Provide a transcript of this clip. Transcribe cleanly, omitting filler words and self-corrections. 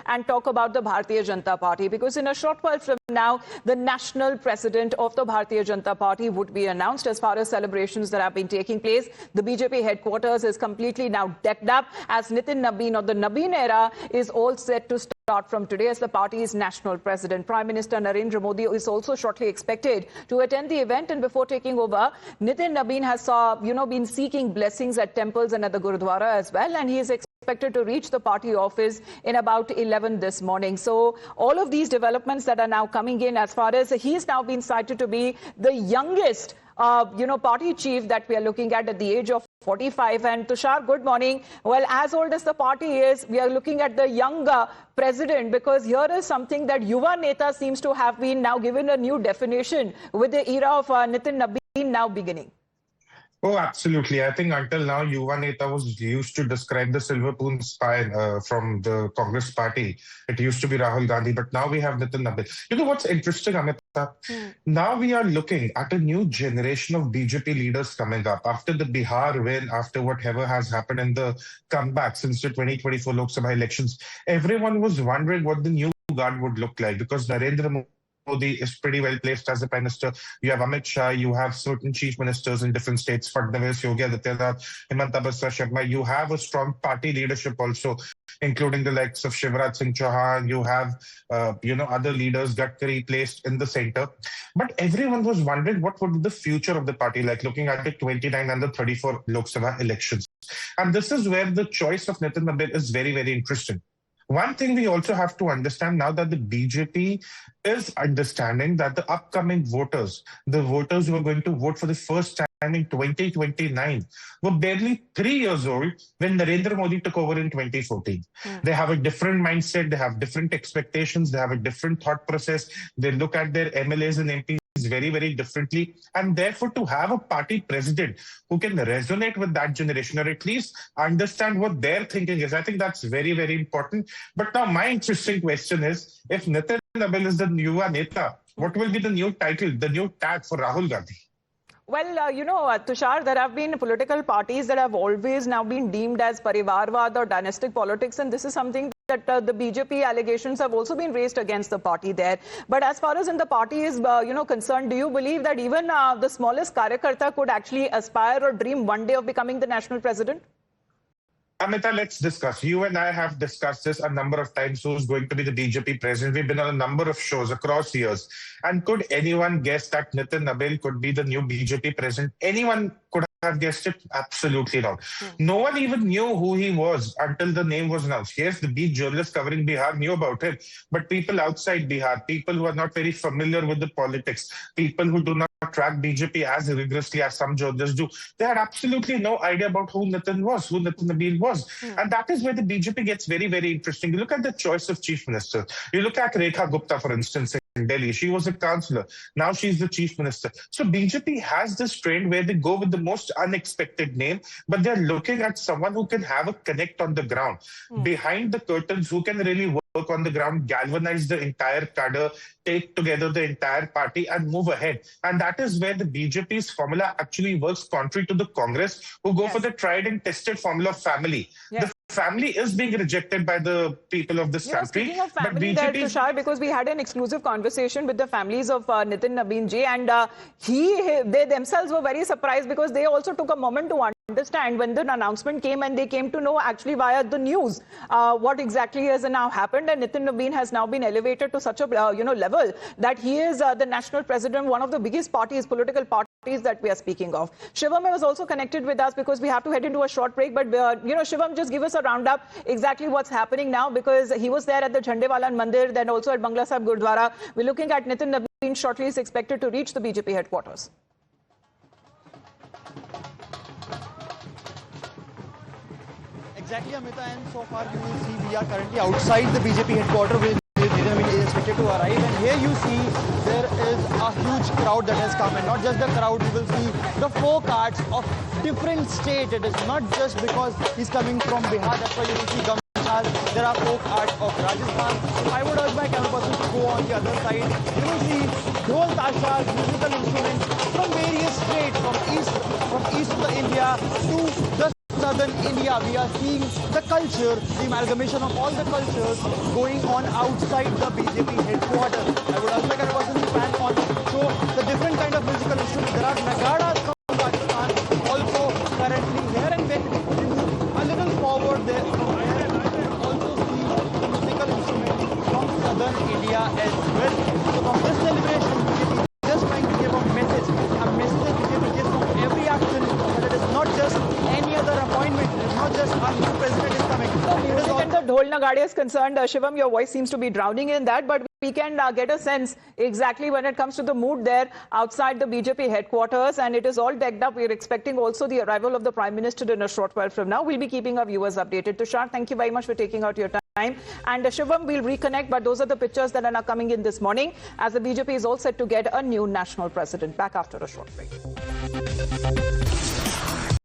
and talk about the Bharatiya Janata Party, because in a short while from now, the national president of the Bharatiya Janata Party would be announced. As far as celebrations that have been taking place, the BJP headquarters is completely now decked up, as Nitin Nabin, or the Nabin era, is all set to start from today as the party's national president. Prime Minister Narendra Modi is also shortly expected to attend the event, and before taking over, Nitin Nabin has been seeking blessings at temples and at the Gurudwara as well, and he is expected to reach the party office in about 11 this morning. So all of these developments that are now coming in, as far as he is now being cited to be the youngest party chief that we are looking at the age of 45. And Tushar, good morning. Well, as old as the party is, we are looking at the younger president, because here is something that Yuva Neta seems to have been now given a new definition with the era of Nitin Nabin now beginning. Oh, absolutely. I think until now, Yuva Neta was used to describe the silver spoon spy from the Congress party. It used to be Rahul Gandhi, but now we have Nitin Nabin. You know what's interesting, Amita? Now we are looking at a new generation of BJP leaders coming up. After the Bihar win, after whatever has happened in the comeback since the 2024 Lok Sabha elections, everyone was wondering what the new guard would look like, because Narendra Modi is pretty well placed as the Prime Minister. You have Amit Shah, you have certain chief ministers in different states, Fadnavis, Yogi Adityanath, Himanta Biswa Sharma. You have a strong party leadership also, including the likes of Shivraj Singh Chauhan. You have, other leaders, Gadkari, placed in the center. But everyone was wondering what would be the future of the party like, looking at the 29 and the 34 Lok Sabha elections. And this is where the choice of Nitin Nabin is very, very interesting. One thing we also have to understand now, that the BJP is understanding that the upcoming voters, the voters who are going to vote for the first time in 2029, were barely 3 years old when Narendra Modi took over in 2014. They have a different mindset, they have different expectations, they have a different thought process. They look at their MLAs and MPs very, very differently. And therefore, to have a party president who can resonate with that generation, or at least understand what their thinking is, I think that's very, very important. But now my interesting question is, if Nitin Nabin is the Yuva Neta, what will be the new title, the new tag for Rahul Gandhi? Well, Tushar, there have been political parties that have always now been deemed as Parivarvad or dynastic politics, and this is something that the BJP allegations have also been raised against the party there. But as far as in the party is, concerned, do you believe that even the smallest Karyakarta could actually aspire or dream one day of becoming the national president? Amita, let's discuss. You and I have discussed this a number of times, who's going to be the BJP president. We've been on a number of shows across years. And could anyone guess that Nitin Nabin could be the new BJP president? Anyone could have guessed it? Absolutely not. No one even knew who he was until the name was announced. Yes, the beat journalists covering Bihar knew about him, but people outside Bihar, people who are not very familiar with the politics, people who do not track BJP as rigorously as some journalists do, they had absolutely no idea about who Nitin was, who Nitin Nabin was. And that is where the BJP gets very, very interesting. You look at the choice of chief minister. You look at Rekha Gupta, for instance, in Delhi. She was a councillor. Now she's the chief minister. So BJP has this trend where they go with the most unexpected name, but they're looking at someone who can have a connect on the ground, behind the curtains, who can really work on the ground, galvanize the entire cadre, take together the entire party and move ahead. And that is where the BJP's formula actually works contrary to the Congress, who go for the tried and tested formula of family. The family is being rejected by the people of this country. Speaking of family, there, Tushar, because we had an exclusive conversation with the families of Nitin Nabin ji, and they themselves were very surprised, because they also took a moment to understand when the announcement came, and they came to know actually via the news what exactly has now happened. And Nitin Nabin has now been elevated to such a level that he is the national president, one of the biggest parties, political parties that we are speaking of. Shivam was also connected with us, because we have to head into a short break. But Shivam, just give us a roundup exactly what's happening now, because he was there at the Jhandewalan Mandir, then also at Bangla Sahib Gurdwara. We're looking at Nitin Nabin shortly is expected to reach the BJP headquarters. Exactly, Amita, and so far you will see we are currently outside the BJP headquarters where Nitin Nabin is expected to arrive, and here you see there is a huge crowd that has come, and not just the crowd, you will see the four carts of different states. It is not just because he's coming from Bihar, that's why you will see Gamchal. There are four carts of Rajasthan. So I would urge my camera person to go on the other side. You will see dhol tashas, musical instruments from various states, from east of the India to the southern southern India. We are seeing the culture, the amalgamation of all the cultures going on outside the BJP headquarters. I would also like a person to pan on show the different kind of musical instruments. There are nagaras from Pakistan also currently here, and when we move a little forward there, from there you can also see the musical instruments from southern India as well. So from this celebration, BJP is just trying to give a message BJP gives from every action, that it is not just any other appointment, it is not just a new president is coming. It is When the Dhol Nagade is concerned, Shivam, your voice seems to be drowning in that, but we can get a sense exactly when it comes to the mood there outside the BJP headquarters, and it is all decked up. We're expecting also the arrival of the Prime Minister in a short while from now. We'll be keeping our viewers updated. Tushar, thank you very much for taking out your time. And Shivam, we'll reconnect, but those are the pictures that are now coming in this morning as the BJP is all set to get a new national president. Back after a short break.